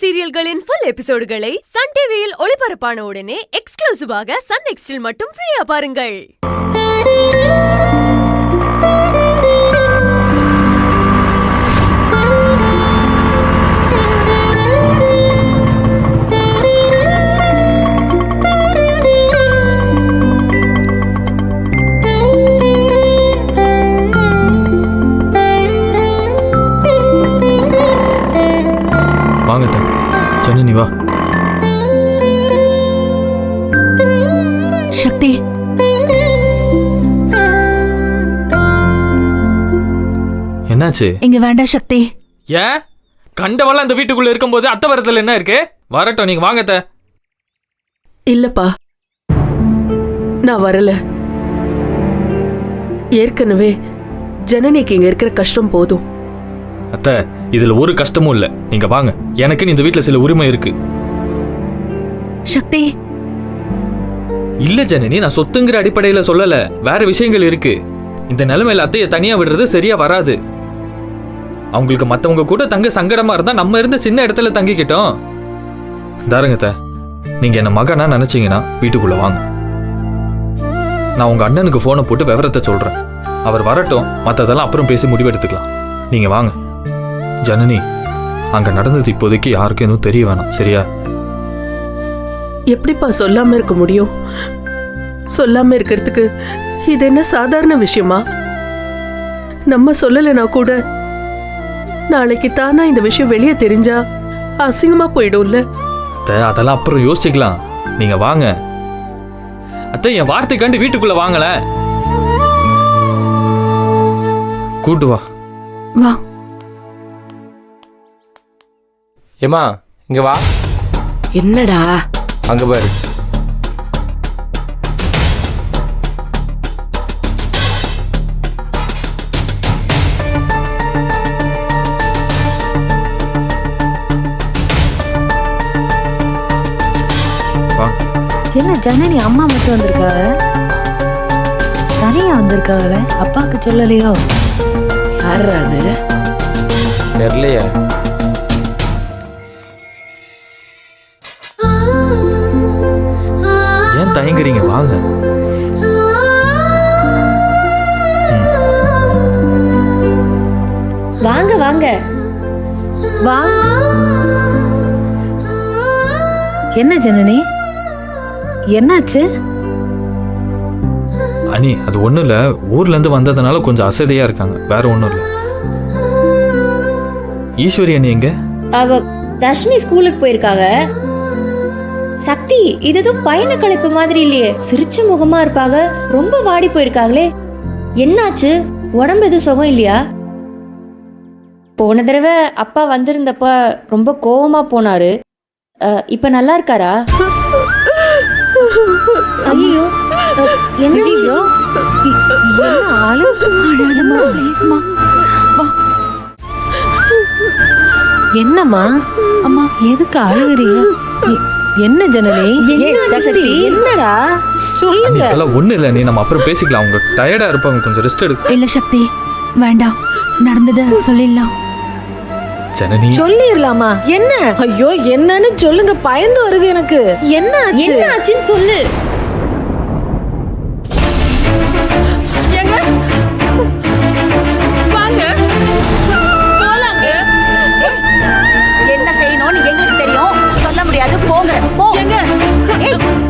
சீரியல்களின் full எபிசோடுகளை Sun டிவியில் ஒளிபரப்பான உடனே எக்ஸ்க்ளூசிவாக சன் நெக்ஸ்டில் மட்டும் ஃப்ரீயா பாருங்கள். வாங்க ஜனனி வா. சக்தி, என்னாச்சு? இங்க வேண்டாம் சக்தி. ஏன் கண்டவெல்லாம் இந்த வீட்டுக்குள்ள இருக்கும்போது அத்தை வரதுல என்ன இருக்கு? வரட்டும், நீங்க வாங்க. இல்லப்பா, நான் வரல. ஏற்கனவே ஜனனிக்கு இங்க இருக்கிற கஷ்டம் போதும். அத்தை, இதுல ஒரு கஷ்டமும் இல்ல. நீங்க வாங்க, எனக்கு இந்த வீட்டுல சில உரிமை இருக்கு. சக்தி, இல்ல ஜனனி, நான் சொத்துங்கிற அடிப்படையில சொல்லல, வேற விஷயங்கள் இருக்கு. இந்த நிலைமையில அத்தைய தனியா விடுறது சரியா வராது. அவங்களுக்கு மத்தவங்க கூட தங்க சங்கடமா இருந்தா நம்ம இருந்த சின்ன இடத்துல தங்கிக்கிட்டோம். தாருங்க, நீங்க என்ன மகனா நினைச்சீங்கன்னா வீட்டுக்குள்ள வாங்க. நான் உங்க அண்ணனுக்கு போனை போட்டு விவரத்தை சொல்றேன். அவர் வரட்டும், மத்ததெல்லாம் அப்புறம் பேசி முடிவெடுத்துக்கலாம். நீங்க வாங்க. ஜனனி, அங்க நடந்தது இப்போதைக்கு யாருக்கும் எதுவும் தெரிய வேணாம், சரியா? எப்படிப்பா சொல்லாம இருக்க முடியும்? சொல்லாம இருக்கிறதுக்கு இது என்ன சாதாரண விஷயமா? நம்ம சொல்லலைன்னா கூட நாளைக்கு தானா இந்த விஷயம் வெளியே தெரிஞ்சா அசிங்கமா போயிடும்ல. அதெல்லாம் அப்புறம் யோசிக்கலாம். நீங்க வாங்க. அத்தை, என் வார்த்தைக்காண்டி வீட்டுக்குள்ள வாங்கல. கூட்டு வா. வா. ஏமா, இங்க வா. என்னடா? அங்க பாரு. என்ன ஜனனி அம்மா மட்டும் வந்திருக்காங்க, தனியா வந்திருக்காங்களே, அப்பாவுக்கு சொல்லலையோ? யாரா அது? தெரியலையே. ஏன் தயங்குறீங்க? வாங்க. வாங்க வாங்க வா. என்ன ஜனனி, என்னாச்சு? அனி, அது ஒண்ணும் இல்ல. ஊர்ல இருந்து வந்ததுனால கொஞ்சம் அசதியா இருக்காங்க, வேற ஒண்ணும் இல்ல. ஈஸ்வரி அண்ணி எங்க? அவ தர்ஷினி ஸ்கூலுக்கு போயிருக்காங்க. சக்தி, இது எதுவும் பயண கழிப்பு மாதிரி இல்லையே, சிரிச்ச முகமா இருப்பாங்க, ரொம்ப வாடி போயிருக்காங்களே. என்னாச்சு? உடம்பு எதுவும் சுகம் இல்லையா? போன தடவை அப்பா வந்திருந்தப்ப ரொம்ப கோவமா போனாரு. இப்ப நல்லா இருக்காரா? ஐயோ, என்னாச்சு? என்னம்மா அம்மா, எதுக்கு அழுகுறீங்க? என்ன ஜனனி, என்னடா சொல்லுங்க. அதெல்லாம் ஒண்ணு இல்ல, நீ நம்ம அப்புறம் பேசிக்கலாம். அவங்க டயர்டா இருப்பாங்க, கொஞ்சம் ரெஸ்ட் எடுக்க. இல்ல சக்தி, வேண்டாம். நடந்தத சொல்லிடலாம். ஜனனி, சொல்லிடலாமா? என்ன? ஐயோ, என்னன்னு சொல்லுங்க, பயந்து வருது எனக்கு. என்னாச்சுன்னு சொல்லு. என்ன செய்யணும்னு எங்களுக்கு தெரியும், சொல்ல முடியாது. போங்க போங்க.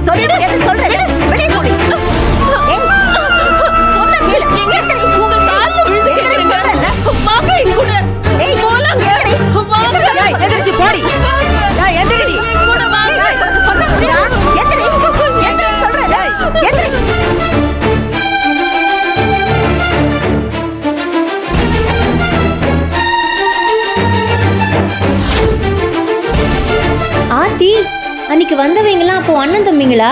சொல்லிடு, எது சொல்றேன். வெளியே போடி. சொன்ன கேளு. உங்க கால்ல விழுந்துக்கிறேன்ல. வாங்க என் கூட. போலாங்க. வாங்க. எதிர்ச்சி போடி. எதிரடி. என் கூட வாங்க. சொல்ல முடியாது. எதிரி. எதிரி சொல்றேன்ல. எதிரி. ஆத்தி, அன்னைக்கு வந்தவங்கலாம் அப்போ அண்ணன் தம்பிங்களா?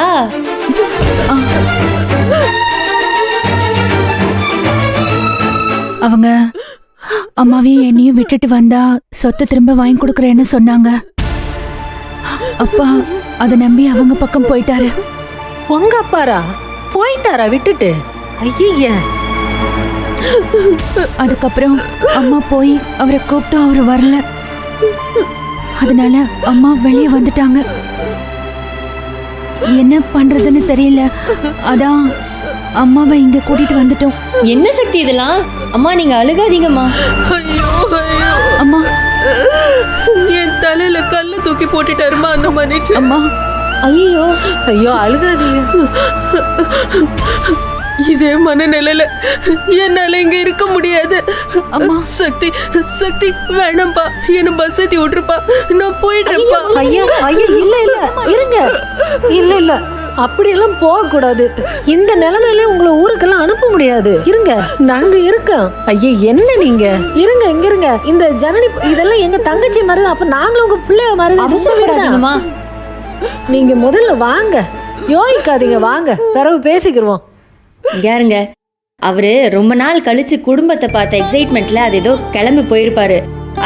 அவங்க அம்மாவையும் என்னையும் விட்டுட்டு வந்தா சொத்தை திரும்ப வாங்கி கொடுக்கறேன்னு சொன்னாங்க. அப்பா அதை நம்பி அவங்க பக்கம் போயிட்டாரு. உங்க அப்பாரா போயிட்டாரா விட்டுட்டு? ஐய, அதுக்கப்புறம் அம்மா போய் அவரை கூப்பிட்டோம், அவர் வரல. அதனால அம்மா வெளியே வந்துட்டாங்க. என்ன பண்றதுன்னு தெரியல. அதான் அம்மாவை இங்க கூட்டிட்டு வந்துட்டோம். என்ன சக்தி இதெல்லாம்? அம்மா நீங்க அழுகாதீங்கம்மா. ஐயோ ஐயோ, அம்மா என் தலையில கல்ல தூக்கி போட்டுட்டாருமா அந்த மனுஷன். அம்மா ஐயோ ஐயோ அழுகாதீங்க. இதே மனநிலையில என்னால இங்க இருக்க முடியாது. அம்மா. சக்தி சக்தி வேணாம்பா, என்ன பஸ் ஏத்தி விட்டுருப்பா, நான் போயிடுறேன்ப்பா. ஐயா ஐயா இல்ல இல்ல இருங்க. இல்ல இல்ல அப்படியெல்லாம் போக கூடாது. இந்த நிலைமையில உங்களை ஊருக்கெல்லாம் அனுப்ப முடியாது. இருங்க, நாங்க இருக்கோம். ஐயா என்ன நீங்க இருங்க, இங்க இருங்க. இந்த ஜனனி இதெல்லாம் எங்க தங்கச்சி மாதிரி தான். அப்ப நாங்களும் உங்க பிள்ளைய மாதிரி தான். அவசரப்படாதீங்கம்மா. நீங்க முதல்ல வாங்க, யோசிக்காதீங்க, வாங்க பிறகு பேசிக்கிறோம். யாருங்க அவரு ரொம்ப நாள் கழிச்சு குடும்பத்தை பார்த்த எக்ஸைட்மெண்ட்ல அது ஏதோ கிளம்பி போயிருப்பாரு.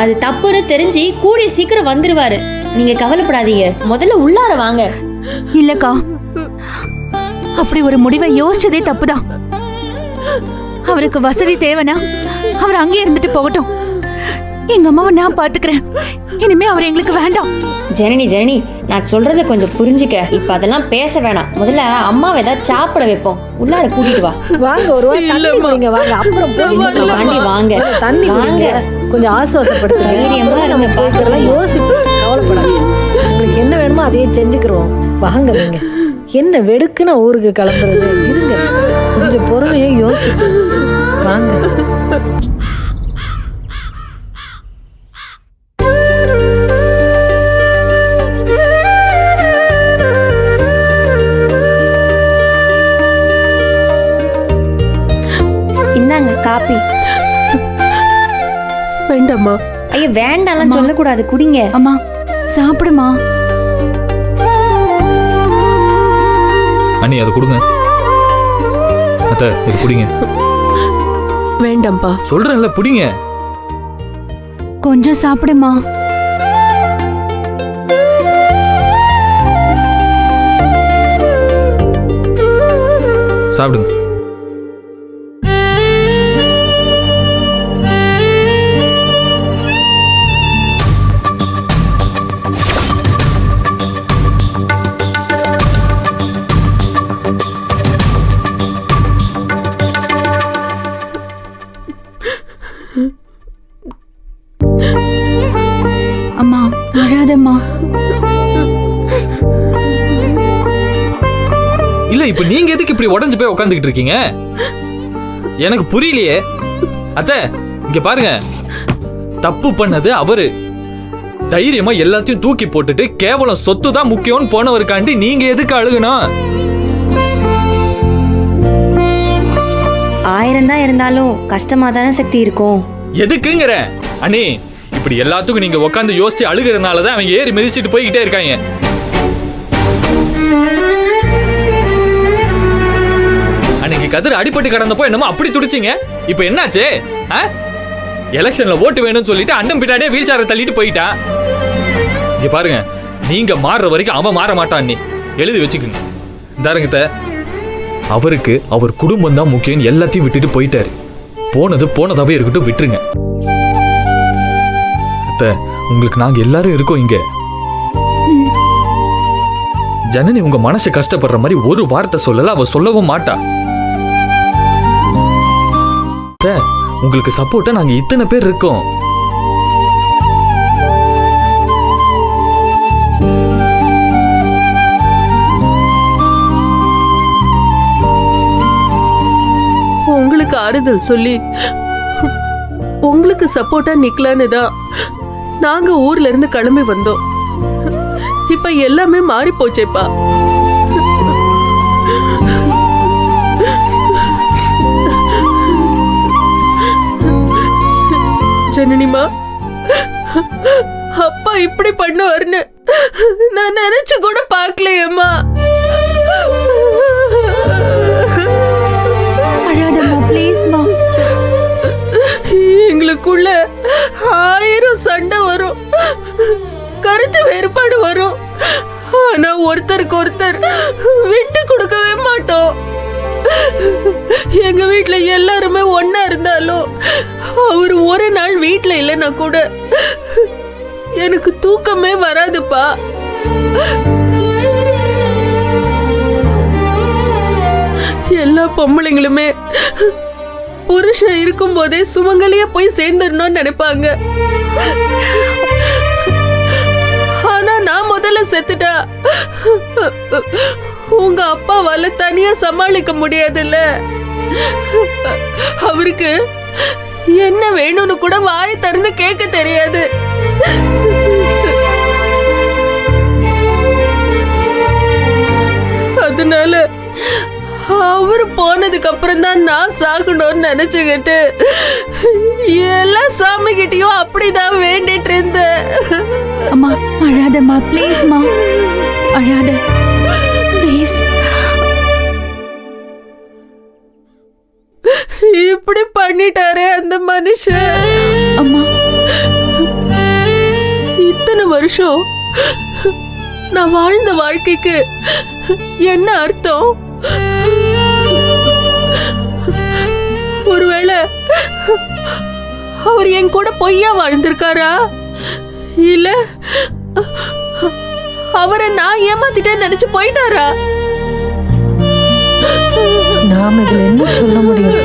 அது தப்புன்னு தெரிஞ்சு கூடிய சீக்கிரம் வந்துருவாரு. நீங்க கவலைப்படாதீங்க, முதல்ல உள்ளார வாங்க. இல்லக்கா, அப்படி ஒரு முடிவை யோசிச்சதே தப்புதான். அவருக்கு வசதி தேவைனா அவர் அங்கே இருந்துட்டு போகட்டும். எங்க அம்மாவை நான் பாத்துக்கிறேன். இனிமே அவர் எங்களுக்கு வேண்டாம். ஜனனி ஜனனி, நான் சொல்றத கொஞ்சம் புரிஞ்சுக்க. இப்ப அதெல்லாம் பேச வேணாம். முதல்ல அம்மாவை ஏதாவது சாப்பிட வைப்போம். உள்ளார கூட்டிட்டு வா. வாங்க ஒரு வாரம் தண்ணி குடிங்க, வாங்க. அப்புறம் போய் தாண்டி வாங்க. தண்ணி குடிங்க, கொஞ்சம் ஆசுவாசப்படுத்துங்க. தைரியமா நம்ம இருங்க, போய்க்கிறலாம் யோசிப்பு, கவலைப்படாதீங்க. உங்களுக்கு என்ன வேணுமோ அதையே செஞ்சுக்கிறோம். வாங்க. நீங்க என்ன வெடுக்குன்னு ஊருக்கு கிளம்புறது? இருங்க, கொஞ்சம் பொறுமையா யோசிச்சு வாங்க. இந்தாங்க காப்பி. வேண்டாம்மா. ஐயா வேண்டாம்லாம் சொல்லக்கூடாது, குடிங்க. அம்மா சாப்பிடுமா. அண்ணி அதை கொடுங்க. அத்தை இது குடிங்க. வேண்டாம்ப்பா. சொல்றேன்ல புடிங்க. கொஞ்சம் சாப்பிடுமா. சாப்பிடுங்க. அம்மா அழாதம்மா. இல்ல இப்ப நீங்க எதுக்கு இப்படி உடைஞ்சு போய் உட்காந்துக்கிட்டு இருக்கீங்க? எனக்கு புரியலையே. அத்தை இங்க பாருங்க, தப்பு பண்ணது அவரு. தைரியமா எல்லாத்தையும் தூக்கி போட்டுட்டு கேவலம் சொத்து தான் முக்கியம்னு போனவருக்காண்டி நீங்க எதுக்கு அழுகணும்? 1000 தான் இருந்தாலும் கஷ்டமா தானே சக்தி இருக்கும். எதுக்குங்கிற அண்ணி, இப்படி எல்லாத்துக்கும் நீங்க உட்காந்து யோசிச்சு அழுகிறதுனாலதான் அவங்க ஏறி மிதிச்சிட்டு போய்கிட்டே இருக்காங்க. அன்னைக்கு கதிர் அடிபட்டு கிடந்தப்போ என்னமோ அப்படி துடிச்சிங்க. இப்ப என்னாச்சு? எலெக்ஷன்ல ஓட்டு வேணும்னு சொல்லிட்டு அண்டம் பின்னாடியே வீல் சேரை தள்ளிட்டு போயிட்டான். இங்க பாருங்க, நீங்க மாறுற வரைக்கும் அவன் மாற மாட்டான். நீ எழுதி வச்சுக்குங்க. தாருங்க, அவருக்கு அவர் குடும்பம் தான் முக்கியம். எல்லாத்தையும் விட்டுட்டு போயிட்டாரு. போனது போனதாவே இருக்கட்டும், விட்டுருங்க. உங்களுக்கு நாங்க எல்லாரும் இருக்கோம் இங்க. ஜனனி உங்க மனசு கஷ்டப்படுற மாதிரி ஒரு வார்த்தை சொல்லல, அவ சொல்லவும் மாட்டா. உங்களுக்கு சப்போர்ட்டா நாங்க இத்தனை பேர் இருக்கோம். உங்களுக்கு ஆறுதல் சொல்லி உங்களுக்கு சப்போர்ட்டா நிக்கலான்னு தான் நாங்க ஊர்ல இருந்து கிளம்பி வந்தோம். இப்ப எல்லாமே மாறி போச்சேப்பா. ஜனனிமா, அப்பா இப்படி பண்ணுவாருன்னு நான் நினைச்சு கூட பார்க்கலையேம்மா. அழாதம்மா ப்ளீஸ்மா. எங்களுக்குள்ள 1000 சண்டை வரும், கருத்து வேறுபாடு வரும். ஆனா ஒருத்தருக்கு ஒருத்தர் விட்டு கொடுக்கவே மாட்டோம். எங்க வீட்டுல எல்லாருமே ஒன்னா இருந்தாலும் அவர் ஒரு நாள் வீட்டுல இல்லைன்னா கூட எனக்கு தூக்கமே வராதுப்பா. எல்லா பொம்பளைங்களுமே புருஷன் இருக்கும் போதே சுமங்கலியா போய் சேர்ந்துடணும்னு நினைப்பாங்க. ஆனா நான் முதல்ல செத்துட்டா உங்க அப்பாவால தனியா சமாளிக்க முடியாதுல்ல. அவருக்கு என்ன வேணும்னு கூட வாயை திறந்து கேட்க தெரியாது. அதனால அவரு போனதுக்கு அப்புறம் தான் நான் சாகணும்னு நினைச்சுக்கிட்டு எல்லா சாமி கிட்டயும் அப்படிதான் வேண்டிட்டு இருந்தேன். அம்மா அழாதம்மா, ப்ளீஸ்மா, அழாத ப்ளீஸ். இப்படி பண்ணிட்டாரே அந்த மனுஷன். அம்மா, இத்தனை வருஷம் நான் வாழ்ந்த வாழ்க்கைக்கு என்ன அர்த்தம்? ஒருவேளை அவர் என் கூட பொய்யா வாழ்ந்திருக்காரா, இல்ல அவரை நான் ஏமாத்திட்டேன்னு நினைச்சு போயிட்டாரா? நாம இதுல என்ன சொல்ல முடியும்?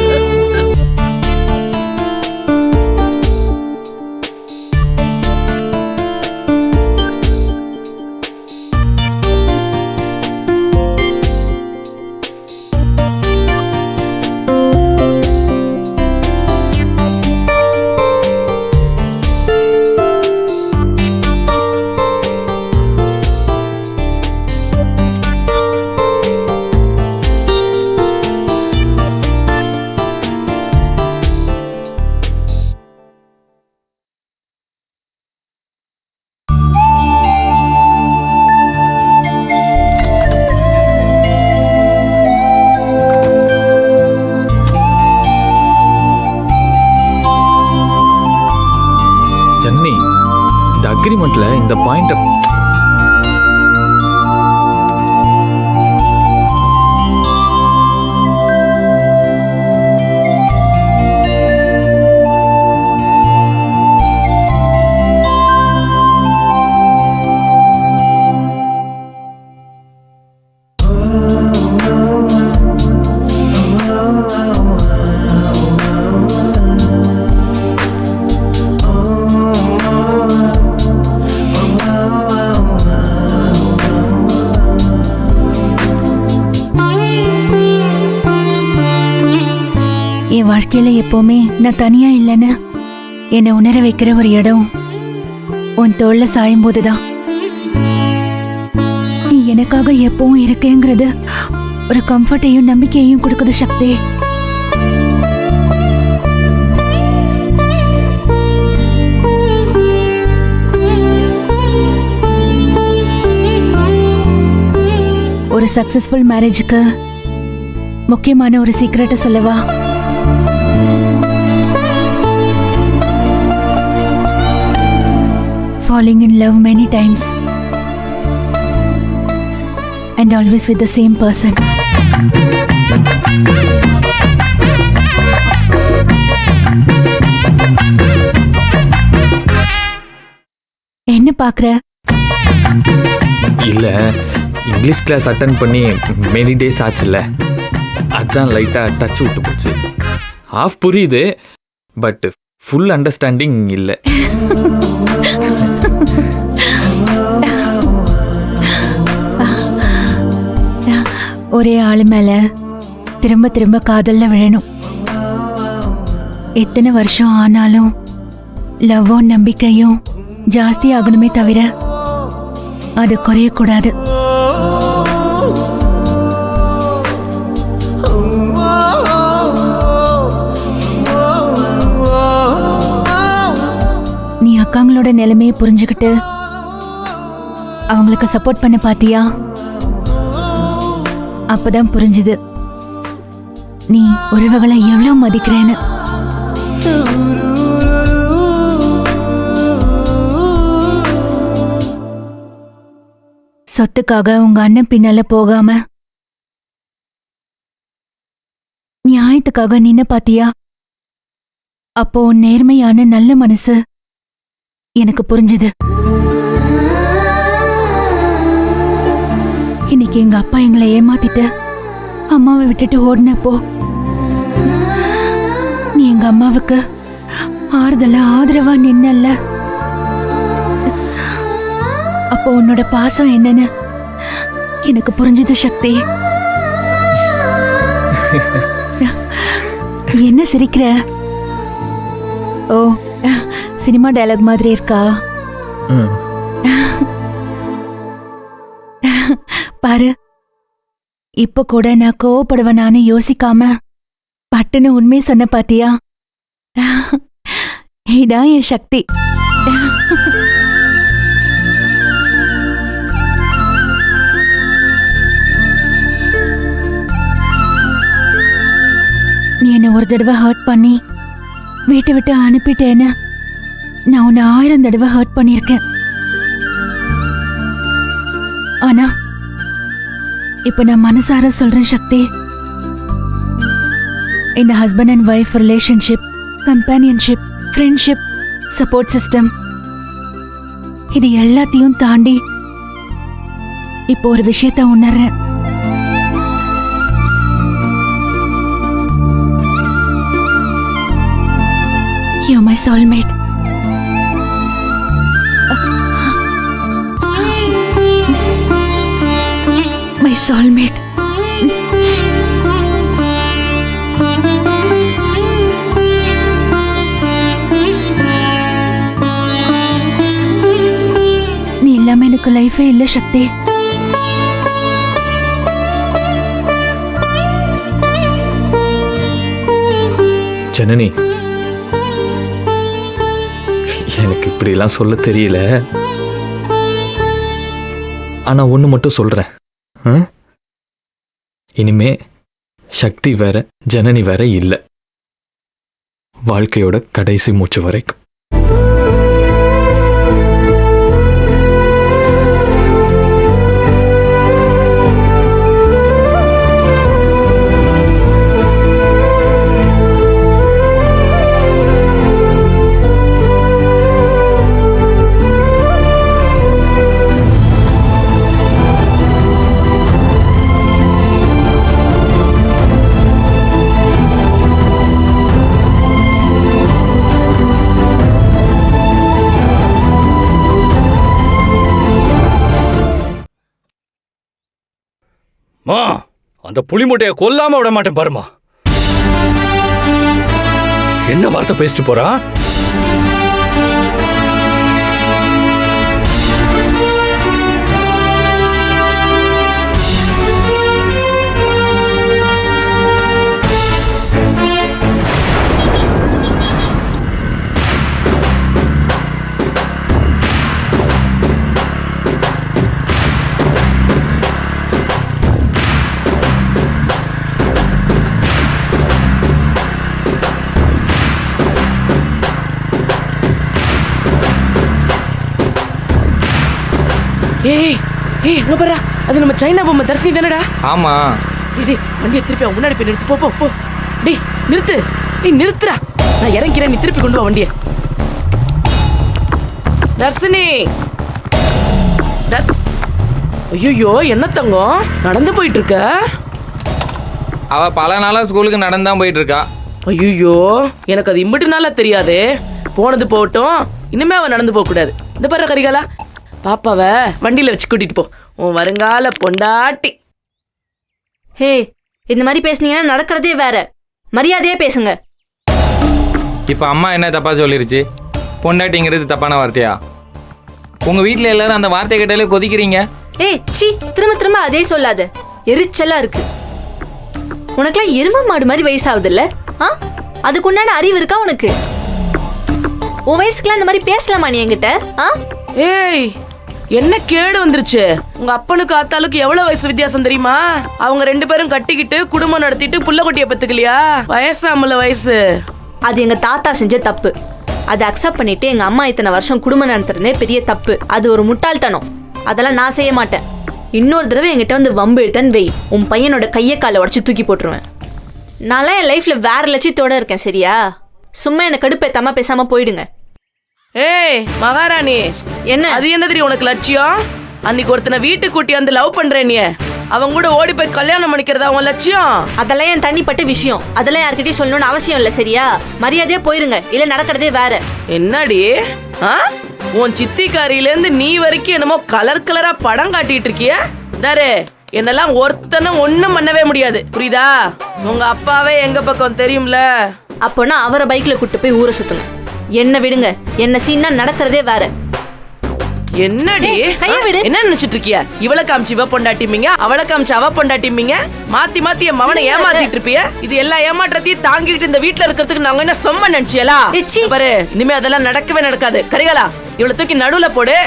ஜனனி, இந்த அக்ரிமெண்ட்ல இந்த பாயிண்ட் என் வாழ்க்கையில எப்பவுமே நான் தனியா இல்லைன்னு என்னை உணர வைக்கிற ஒரு இடம் உன் தோல்ல சாயும் போதுதான். நீ எனக்காக எப்பவும் இருக்கேங்கிறது ஒரு கம்ஃபர்ட்டையும் நம்பிக்கையையும் கொடுக்குது சக்தி. ஒரு சக்சஸ்ஃபுல் மேரேஜுக்கு முக்கியமான ஒரு சீக்ரெட்டை சொல்லவா? Falling in love many times and always with the same person. என்ன பாக்குற? இல்ல, இங்கிலீஷ் கிளாஸ் அட்டன் பண்ணி மெனி டேஸ் ஆச்சுல்ல, அதான் லைட்டா டச் விட்டு போச்சு. ஹாஃப் புரியுது, பட் ஃபுல் அண்டர்ஸ்டாண்டிங் இல்லை. ஒரே ஆளு மேல திரும்ப திரும்ப காதல்ல விழணும். எத்தனை வருஷம் ஆனாலும் லவ்வும் நம்பிக்கையும் ஜாஸ்தி ஆகணுமே தவிர அது குறையக்கூடாது. நீ அக்காங்களோட நிலைமையை புரிஞ்சுக்கிட்டு அவங்களுக்கு சப்போர்ட் பண்ண பாத்தியா? அப்பதான் புரிஞ்சுது நீ உறவுகளை எவ்வளவு மதிக்கிறேன்னு. சொத்துக்காக உங்க அண்ணன் பின்னால போகாம நியாயத்துக்காக நின்னு பாத்தியா? அப்போ நேர்மையான நல்ல மனசு எனக்கு புரிஞ்சுது. அன்னைக்கு எங்க அப்பா எங்களை ஏமாத்திட்டு அம்மாவை விட்டுட்டு ஓடினப்போ நீ எங்க அம்மாவுக்கு ஆறுதலா ஆதரவா நின்னல்ல. அப்போ உன்னோட பாசம் என்னன்னு எனக்கு புரிஞ்சது சக்தி. என்ன சிரிக்கிற? ஓ, சினிமா டயலாக் மாதிரி இருக்கா? ம். பாரு, இப்ப கூட நான் கோவப்படுவேனான்னு யோசிக்காம பட்டுன்னு உண்மை சொன்ன பாத்தியா? இதான் என் சக்தி. நீ என்ன ஒரு தடவை ஹர்ட் பண்ணி வீட்டை விட்டு அனுப்பிட்டேன்னு நான் உன்னை 1000 தடவை ஹர்ட் பண்ணியிருக்கேன். ஆனா இப்ப நான் மனசார சொல்றேன் சக்தி, இந்த husband and wife relationship, companionship, friendship, support system, இது எல்லாத்தையும் தாண்டி இப்போ ஒரு விஷயத்த உணர்றேன். You're my soulmate. My soulmate. நீ இல்லாம எனக்கு லைஃபே இல்ல சக்தி. ஜனனி, எனக்கு இப்படிலாம் சொல்ல தெரியல. ஆனா ஒண்ணு மட்டும் சொல்றேன். இனிமே சக்தி வேற ஜனனி வேற இல்ல, வாழ்க்கையோட கடைசி மூச்சு வரைக்கும். மா, அந்த புலிமுட்டைய கொல்லாம விட மாட்டேன் பாருமா. என்ன வார்த்தை பேசிட்டு போறா? ஏய் ஏய், அங்க பாரு, அது நம்ம சைனா பொம்மை தர்சினி தானடா? ஆமா. டேய், வண்டியை திருப்பி அவன் முன்னாடி போய் நிறுத்து. போ போ போ. டேய் நிறுத்து. டேய் நிறுத்துடா. நான் இறங்கிறேன், நீ திருப்பி கொண்டு வா வண்டியை. தர்சினி. ஐயோ, என்ன தங்கம் நடந்து போயிட்டு இருக்க? அவ பல நாளா ஸ்கூலுக்கு நடந்தான் போயிட்டு இருக்கா. ஐயோ, எனக்கு அது இம்பிட்டு நாளா தெரியாது. போனது போகட்டும், இனிமே அவன் நடந்து போக கூடாது. இந்த பாரு கரிகாலா, பாப்பாவை வண்டியில வச்சு கூட்டிட்டு போ, உன் வருங்கால பொண்டாட்டி. ஹே, இந்த மாதிரி பேசுனீங்கன்னா நடக்கிறதே வேற. மரியாதையா பேசுங்க. இப்ப அம்மா என்ன தப்பா சொல்லிருச்சு? பொண்டாட்டிங்கிறது தப்பான வார்த்தையா? உங்க வீட்டுல எல்லாரும் அந்த வார்த்தை கேட்டாலே கொதிக்கிறீங்க. ஏய் சி, திரும்ப திரும்ப அதே சொல்லாத, எரிச்சலா இருக்கு. உனக்குலாம் எரும மாடு மாதிரி வயசாகுது இல்ல? அதுக்கு உண்டான அறிவு இருக்கா உனக்கு? உன் வயசுக்குலாம் இந்த மாதிரி பேசலாமா நீ என்கிட்ட? ஏய், என்ன கேடு வந்துருச்சு? உங்க அப்பனுக்கு அத்தாளுக்கு எவ்வளவு வயசு வித்தியாசம் தெரியுமா? அவங்க 2 பேரும் கட்டிக்கிட்டு குடும்பம் நடத்திட்டு புள்ள குட்டிய பத்துக்கலையா? வயசாமல வயசு. அது எங்க தாத்தா செஞ்ச தப்பு. அதை அக்செப்ட் பண்ணிட்டு எங்க அம்மா இத்தனை வருஷம் குடும்பம் நடத்துறதே பெரிய தப்பு. அது ஒரு முட்டாள்தனம். அதெல்லாம் நான் செய்ய மாட்டேன். இன்னொரு தடவை என்கிட்ட வந்து வம்பு இழுத்தன்னு வை, உன் பையனோட கையை காலை உடச்சு தூக்கி போட்டுருவேன். நான்லாம் என் லைஃப்ல வேற லட்சியத்தோட இருக்கேன், சரியா? சும்மா என்ன கடுப்பேத்தாம பேசாம போயிடுங்க. ஏய் மகாராணி, என்ன அது என்ன தெரியும் உனக்கு லட்சியம்? அன்னைக்கு ஒருத்தனை வீட்டுக்கு கூட்டி வந்து லவ் பண்றேன். நீ அவங்க கூட ஓடி போய் கல்யாணம் பண்ணிக்கிறதா உன் லட்சியம்? அதெல்லாம் என் தனிப்பட்ட விஷயம். அதெல்லாம் யார்கிட்டயும் சொல்லணும்னு அவசியம் இல்ல. சரியா? மரியாதையா போயிருங்க, இல்ல நடக்கிறதே வேற. என்னடி உன் சித்திக்காரியில இருந்து நீ வரைக்கும் என்னமோ கலர் கலரா படம் காட்டிட்டு இருக்கிய. தாரு என்னெல்லாம் ஒருத்தனும் ஒண்ணும் பண்ணவே முடியாது, புரியுதா? உங்க அப்பாவே எங்க பக்கம் தெரியும்ல. அப்போனா அவரை பைக்ல கூட்டு போய் ஊரை சுத்துங்க. என்ன விடுங்க, என்ன சீனா நடக்கிறதே வேற. என்னடி கைய விடு. என்ன நினைச்சிட்டு இருக்கிய? இவளை காமிச்சு இவ பொண்டாட்டிமீங்க, அவளை காமிச்சு அவ பொண்டாட்டிமீங்க. மாத்தி மாத்தி என் மவனை ஏமாத்திட்டு இருப்பிய. இது எல்லா ஏமாற்றத்தையும் தாங்கிட்டு இந்த வீட்டுல இருக்கிறதுக்கு நாங்க என்ன சொம்ம நினைச்சியலா? பாரு, இனிமே அதெல்லாம் நடக்கவே நடக்காது. கரிகாலா, இவளை தூக்கி நடுவுல போடு.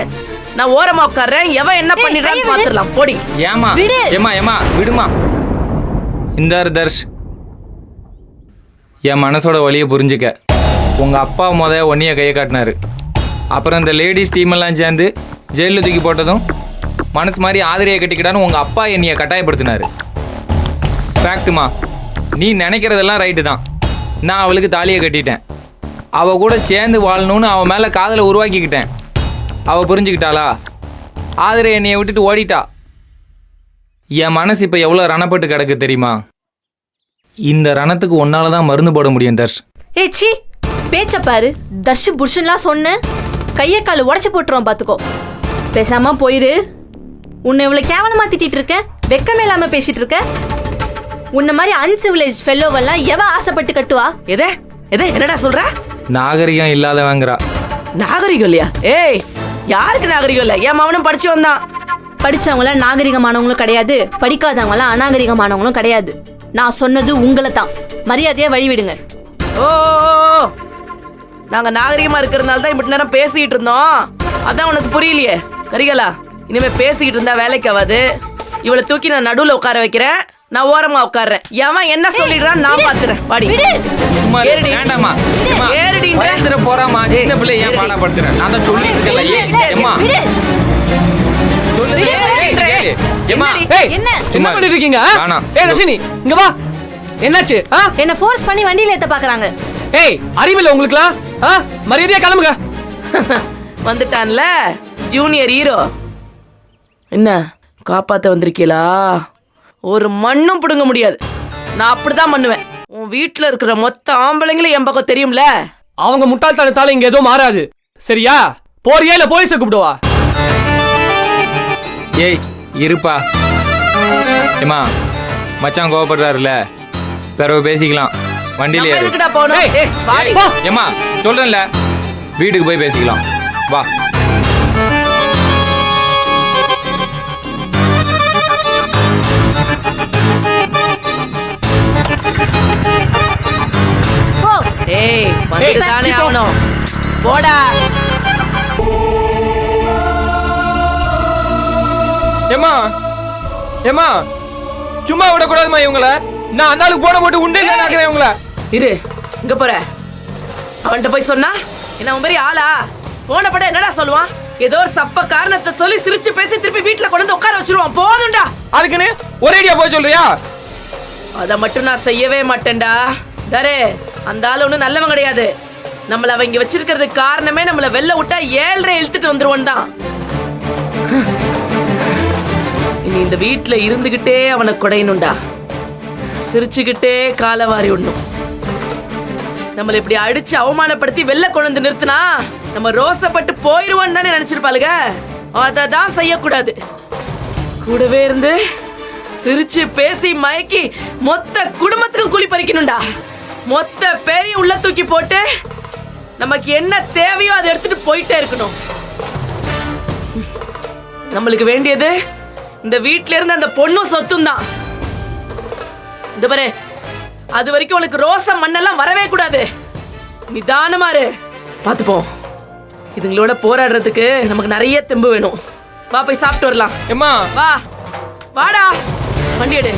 நான் ஓரமா உட்கார்றேன். எவன் என்ன பண்ணிடுறான்னு பாத்துடலாம். போடி. ஏமா ஏமா ஏமா விடுமா. இந்த தர்ஷ், என் மனசோட வழியை புரிஞ்சுக்க. உங்க அப்பா ஒன்னைய கையை காட்டினாரு. அப்புறம் இந்த லேடிஸ் டீம் எல்லாம் சேர்ந்து ஜெயிலில் தூக்கி போட்டதும் மனசு மாதிரி ஆதிரியை கட்டிக்கிட்டான்னு உங்க அப்பா என்னைய கட்டாயப்படுத்தினாரு. ஃபேக்ட்டுமா, நீ நினைக்கிறதெல்லாம் ரைட்டு தான். நான் அவளுக்கு தாலியை கட்டிட்டேன். அவள் கூட சேர்ந்து வாழணும்னு அவன் மேலே காதலை உருவாக்கிக்கிட்டேன். அவள் புரிஞ்சுக்கிட்டாளா? ஆதிரை என்னைய விட்டுட்டு ஓடிட்டா. என் மனசு இப்போ எவ்வளோ ரணப்பட்டு கிடக்கு தெரியுமா? இந்த ரணத்துக்கு ஒன்னால தான் மருந்து போட முடியும் தர்ஷ். ஏச்சி, பேச்ச பாரு. தர்ஷ் புருஷன்லாம் சொன்ன கையை கால் உடச்சு போட்டுருவோம், பாத்துக்கோ. பேசாம போயிரு. உன்னை இவ்வளவு கேவலமா திட்டிட்டு இருக்க, வெக்கமே இல்லாம பேசிட்டு இருக்க. உன்ன மாதிரி அன்சிவிலைஸ் ஃபெல்லோவெல்லாம் எவ ஆசைப்பட்டு கட்டுவா? எதே எதே என்னடா சொல்ற? நாகரிகம் இல்லாதவங்கிறா. நாகரிகம் இல்லையா? ஏய், யாருக்கு நாகரிகம் இல்ல? என் மவனும் படிச்சவன் தான். படிச்சவங்களாம் நாகரிகமானவங்களும் கிடையாது, படிக்காதவங்களாம் அநாகரிகமானவங்களும் கிடையாது. நான் சொன்னது உங்களை தான். மரியாதையா வழிவிடுங்க. ஓ, நாங்க நாகரிகமா இருக்கிறதுனால தான் இப்படி நேரம் பேசிக்கிட்டு இருந்தோம். அதான் உனக்கு புரியலையே. கரிகாலா, இனிமே பேசிக்கிட்டு இருந்தா வேலைக்கு ஆகாது. இவளை தூக்கி நான் நடுவுல உட்கார வைக்கிறேன். நான் ஓரமா உட்கார்றேன். எவன் என்ன சொல்லிடுறான் நான் பாத்துறேன். பாடி. வேண்டாமா ஏறடி போறாமா. சின்ன பிள்ளை ஏன் பாடப்படுத்துறேன்? நான் தான் சொல்லிட்டு இருக்கேன். என்ன பண்ணிட்டு இருக்கீங்க? ஏய் ரஜினி, இங்க வா. என்னாச்சு? என்ன ஃபோர்ஸ் பண்ணி வண்டியில ஏத்த பாக்குறாங்க. ஏய், அறிவில்ல உங்களுக்குலாம்? மரியாதையா கிளம்புங்க. வந்துட்டான்ல ஜூனியர் ஹீரோ. என்ன காப்பாத்த வந்திருக்கீங்களா? ஒரு மண்ணும் பிடுங்க முடியாது. நான் அப்படிதான் பண்ணுவேன். உன் வீட்டுல இருக்கிற மொத்த ஆம்பளைங்களும் என் பக்கம் தெரியும்ல. அவங்க முட்டாள்தனத்தால இங்க எதுவும் மாறாது. சரியா? போறியா இல்ல போலீஸை கூப்பிடுவா? ஏய் இருப்பா. ஏமா, மச்சான் கோவப்படுறாருல, பிறகு பேசிக்கலாம். வண்டியில ஏறு. ஏமா சொல்றேன்ல, வீட்டுக்கு போய் பேசிக்கலாம். வா. ஏய், வந்துதானே ஆவணும். போடா. ஏமா ஏமா, சும்மா விடக்கூடாதுமா இவங்கள. நான் அந்த ஆளுக்கு போன போட்டு உண்டே நினைக்கிறேன் இவங்கள. இரு, இங்க போற. அவன்கிட்ட போய் சொன்னா என்ன உன் பெரிய ஆளா? போன படம் என்னடா சொல்லுவான்? ஏதோ ஒரு சப்ப காரணத்தை சொல்லி சிரிச்சு பேசி திருப்பி வீட்டுல கொண்டு வந்து உட்கார வச்சிருவான். போதும்டா. அதுக்குன்னு ஒரேடியா போய் சொல்றியா? அத மட்டும் நான் செய்யவே மாட்டேன்டா. தரே, அந்த ஆளு ஒன்றும் நல்லவன் கிடையாது. நம்மள அவங்க வச்சிருக்கிறதுக்கு காரணமே நம்மள வெளில விட்டா 7.5 இழுத்துட்டு வந்துருவான் தான். இனி இந்த வீட்டுல இருந்துகிட்டே அவனை குடையணும்டா. சிரிச்சுக்கிட்டே காலவாரி விடணும். நம்மள இப்படி அடிச்சு அவமானப்படுத்தி வெளில கொண்டு வந்து நிறுத்தினா நம்ம ரோசப்பட்டு போயிருவோன்னு தானே நினைச்சிருப்பாளுங்க. அததான் செய்யக்கூடாது. கூடவே இருந்து சிரிச்சு பேசி மயக்கி மொத்த குடும்பத்துக்கும் குழி பறிக்கணும்டா. மொத்த பேரையும் உள்ள தூக்கி போட்டு நமக்கு என்ன தேவையோ அதை எடுத்துட்டு போயிட்டே இருக்கணும். நம்மளுக்கு வேண்டியது இந்த வீட்டுல இருந்து அந்த பொண்ணும் சொத்தும் தான். இந்த பாரு, அது வரைக்கும் உனக்கு ரோசம் மண்ணெல்லாம் வரவே கூடாது. நிதானமாரு பாத்துப்போம். இதுங்களோட போராடுறதுக்கு நமக்கு நிறைய தெம்பு வேணும். வா, போய் சாப்பிட்டு வரலாம். ஏமா வா, வாடா. வண்டி எடு.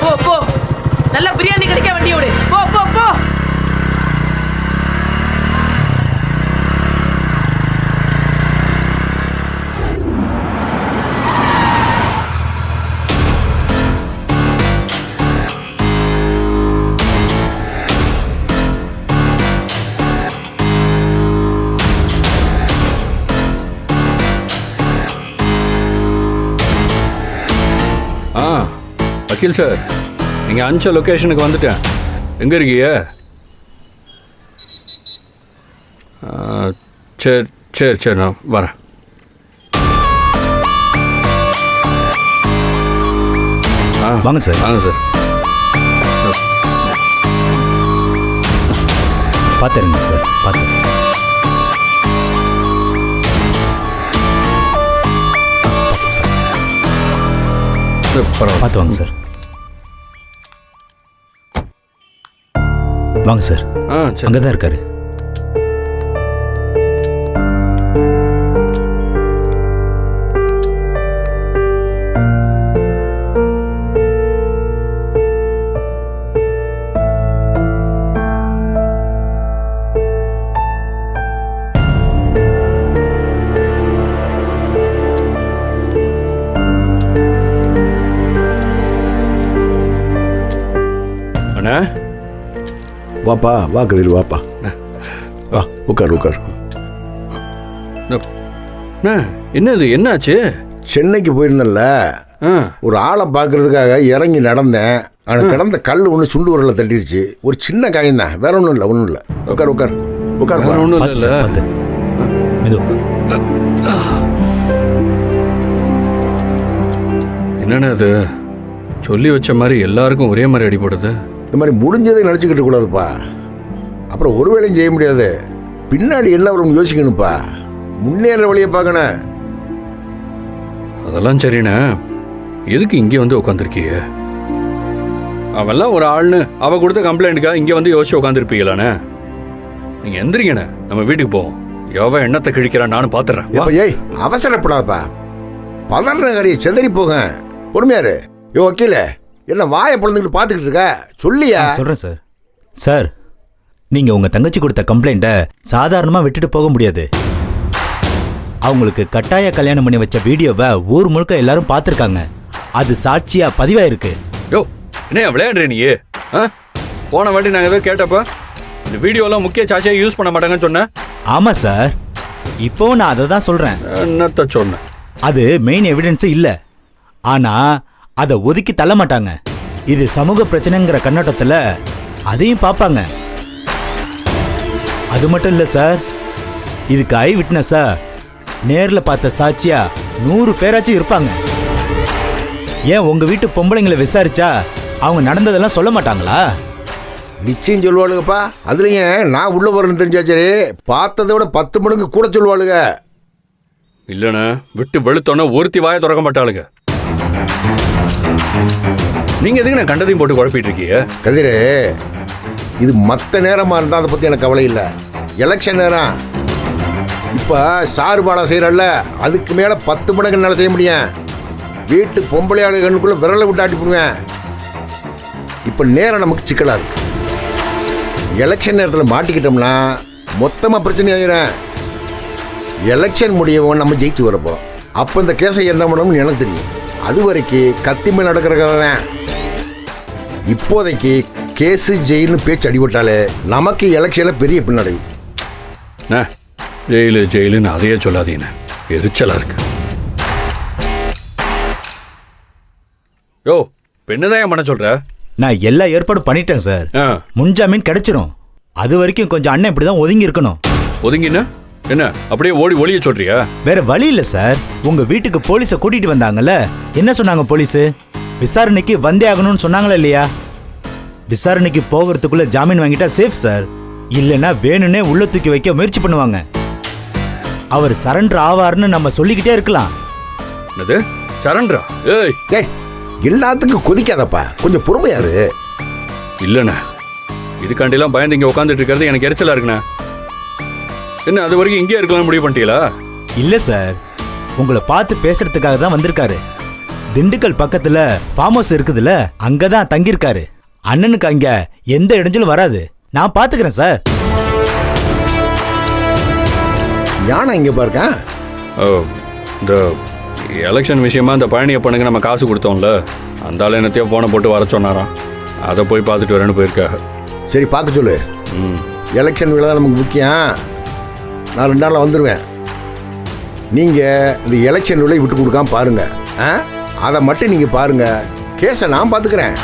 போ போ, நல்ல பிரியாணி கிடைக்க வண்டியோடு. போ போ போ. வக்கீல் சார், நீங்கள் அனுப்பிச்ச லொக்கேஷனுக்கு வந்துட்டேன். எங்கே இருக்கீங்க? சரி சரி சரி, நான் வரேன். வாங்க சார். வாங்க சார். பார்த்துருங்க சார், பார்த்து. பரவாயில்ல, பார்த்து வாங்க சார். வாங்க சார். சரி. அங்கே தான் இருக்காரு. அண்ணா, வாப்பா, வா கதிர், வாப்பா. வா, உட்கார் உட்கார். அண்ணா, என்னது, என்னாச்சு? சென்னைக்கு போயிருந்தேன்ல, ஒரு ஆளை பார்க்கறதுக்காக இறங்கி நடந்தேன். ஆனால் கிடந்த கல் ஒன்று சுண்டு உரலை தட்டிடுச்சு. ஒரு சின்ன காயம்தான், வேற ஒன்றும் இல்லை, ஒன்றும் இல்லை. உட்கார் உட்கார் உட்கார். ஒன்றும் பார்த்து இல்லை. சார், பார்த்து. மெது. என்னண்ணா அது, சொல்லி வச்ச மாதிரி எல்லாருக்கும் ஒரே மாதிரி அடிபடுது. இந்த மாதிரி முடிஞ்சதை நினச்சிக்கிட்டு கூடாதுப்பா. அப்புறம் ஒரு வேலையும் செய்ய முடியாது. பின்னாடி என்ன வரும் யோசிக்கணும்ப்பா. முன்னேற வழியை பார்க்கணும். அதெல்லாம் சரிண்ணே, எதுக்கு இங்கே வந்து உட்காந்துருக்கீங்க? அவெல்லாம் ஒரு ஆள்னு அவ கொடுத்த கம்ப்ளைண்ட்டுக்காக இங்கே வந்து யோசிச்சு உட்காந்துருப்பீங்களாண்ணே. நீங்கள் எந்திரிங்கண்ணே, நம்ம வீட்டுக்கு போவோம். எவன் எண்ணத்தை கிழிக்கிறான் நானும் பார்த்துறேன். எப்ப ஏய், அவசரப்படாதப்பா. பதற காரியை செதறி போக. பொறுமையாரு. யோ வக்கீல, என்ன வாயை பிளந்துக்கிட்டு பார்த்துக்கிட்டு இருக்க? சொல்லியா? சொல்கிறேன் சார். சார், நீங்கள் உங்கள் தங்கச்சி கொடுத்த கம்ப்ளைண்ட்டை சாதாரணமாக விட்டுட்டு போக முடியாது. அவங்களுக்கு கட்டாய கல்யாணம் பண்ணி வச்ச வீடியோவை ஊர் முழுக்க எல்லாரும் பார்த்துருக்காங்க. அது சாட்சியாக பதிவாயிருக்கு. யோ, என்ன விளையாடுற நீ? போன வாட்டி நாங்கள் ஏதோ கேட்டப்ப இந்த வீடியோலாம் முக்கிய சாட்சியாக யூஸ் பண்ண மாட்டாங்கன்னு சொன்னேன். ஆமாம் சார், இப்போவும் நான் அதை தான் சொல்கிறேன். என்னத்த சொன்னேன்? அது மெயின் எவிடன்ஸு இல்லை. ஆனால் அதை ஒதுக்கி தள்ள மாட்டாங்க. இது சமூக பிரச்சனைங்கிற கண்ணோட்டத்தில் அதையும் பார்ப்பாங்க. அது மட்டும் இல்லை சார், இதுக்கு ஐ விட்னஸா நேரில் பார்த்த சாட்சியா 100 பேராச்சும் இருப்பாங்க. ஏன் உங்கள் வீட்டு பொம்பளைங்களை விசாரிச்சா அவங்க நடந்ததெல்லாம் சொல்ல மாட்டாங்களா? நிச்சயம் சொல்லுவாளுங்கப்பா. அதுலயும் நான் உள்ள போறேன்னு தெரிஞ்சா சரி, பார்த்ததை விட 10 மடங்கு கூட சொல்லுவாளுங்க. இல்லைண்ணே, விட்டு வெளுத்தோன்னே ஒருத்தி வாயை திறக்க மாட்டாளுங்க. நீங்க எதுக்கு நான் கண்டதையும் போட்டு குழப்பிட்டு இருக்கீங்க? கதிரே, இது மற்ற நேரமா இருந்தா அதை பத்தி எனக்கு கவலை இல்லை. எலெக்ஷன் நேரம். இப்ப சாறுபாடா செய்யறல்ல, அதுக்கு மேல 10 மடங்கு என்னால செய்ய முடியும். வீட்டு பொம்பளையாளு கண்ணுக்குள்ள விரலை விட்டு ஆட்டி போடுவேன். இப்ப நேரம் நமக்கு சிக்கலா இருக்கு. எலெக்ஷன் நேரத்தில் மாட்டிக்கிட்டோம்னா மொத்தமா பிரச்சனை ஆயிரும். எலெக்ஷன் முடியவும் நம்ம ஜெயிச்சு வரப்போம். அப்போ இந்த கேஸை என்ன பண்ணணும்னு எனக்கு தெரியும். அது வரைக்கும் கத்தி மேல் நடக்கிற கதை தான். இப்போதைக்கு கேஸு ஜெயில்னு பேச்சு அடிபட்டாலே நமக்கு எலெக்ஷனில் பெரிய பின்னடைவு. ஜெயிலு ஜெயிலுன்னு அதையே சொல்லாதீங்க, எரிச்சலா இருக்கு. யோ, பெண்ணுதான் பண்ண சொல்ற? நான் எல்லா ஏற்பாடும் பண்ணிட்டேன் சார். முன்ஜாமீன் கிடைச்சிரும். அது வரைக்கும் கொஞ்சம் அண்ணன் இப்படி தான் ஒதுங்கி இருக்கணும். ஒதுங்கினா என்ன அப்படியே ஓடி ஒளிய சொல்றியா? வேற வழி இல்ல சார். உங்க வீட்டுக்கு போலீஸை கூட்டிட்டு வந்தாங்கல்ல, என்ன சொன்னாங்க போலீஸ்? விசாரணைக்கு வந்தே ஆகணும்னு சொன்னாங்களா இல்லையா? விசாரணைக்கு போகிறதுக்குள்ள ஜாமீன் வாங்கிட்டா சேஃப் சார். இல்லைன்னா வேணும்னே உள்ள தூக்கி வைக்க முயற்சி பண்ணுவாங்க. அவர் சரண்டர் ஆவார்னு நம்ம சொல்லிக்கிட்டே இருக்கலாம். என்னது சரண்டரா? ஏய், எல்லாத்துக்கும் கொதிக்காதப்பா, கொஞ்சம் பொறுமையாரு. இல்லண்ணா, இதுக்காண்டிலாம் பயந்து இங்க உட்காந்துட்டு இருக்கிறது எனக்கு எரிச்சலா இருக்குண்ணா. என்ன அது வரைக்கும் இங்கே இருக்கலாம் முடிவு பண்ணிட்டீங்களா? இல்ல சார், உங்களை பார்த்து பேசுறதுக்காக தான் வந்திருக்காரு. திண்டுக்கல் பக்கத்துல ஃபார்ம் ஹவுஸ் இருக்குதுல்ல, அங்கதான் தங்கியிருக்காரு. அண்ணனுக்கு அங்க எந்த இடைஞ்சலும் வராது. நான் பாத்துக்கிறேன் சார். யானை இங்க பாருங்க. இந்த எலெக்ஷன் விஷயமா இந்த பழனியப்பனுக்கு நம்ம காசு கொடுத்தோம்ல, அந்த ஆள் என்னத்தையோ போனை போட்டு வர சொன்னாராம். அதை போய் பார்த்துட்டு வரேன்னு போயிருக்காங்க. சரி, பார்க்க சொல்லு. எலெக்ஷன் விழா நமக்கு முக்கியம். நான் 2 நாளில் வந்துடுவேன். நீங்கள் இந்த எலெக்ஷன் விலை விட்டு கொடுக்காம பாருங்க. அதை மட்டும் நீங்கள் பாருங்க. கேஸை நான் பார்த்துக்கிறேன்.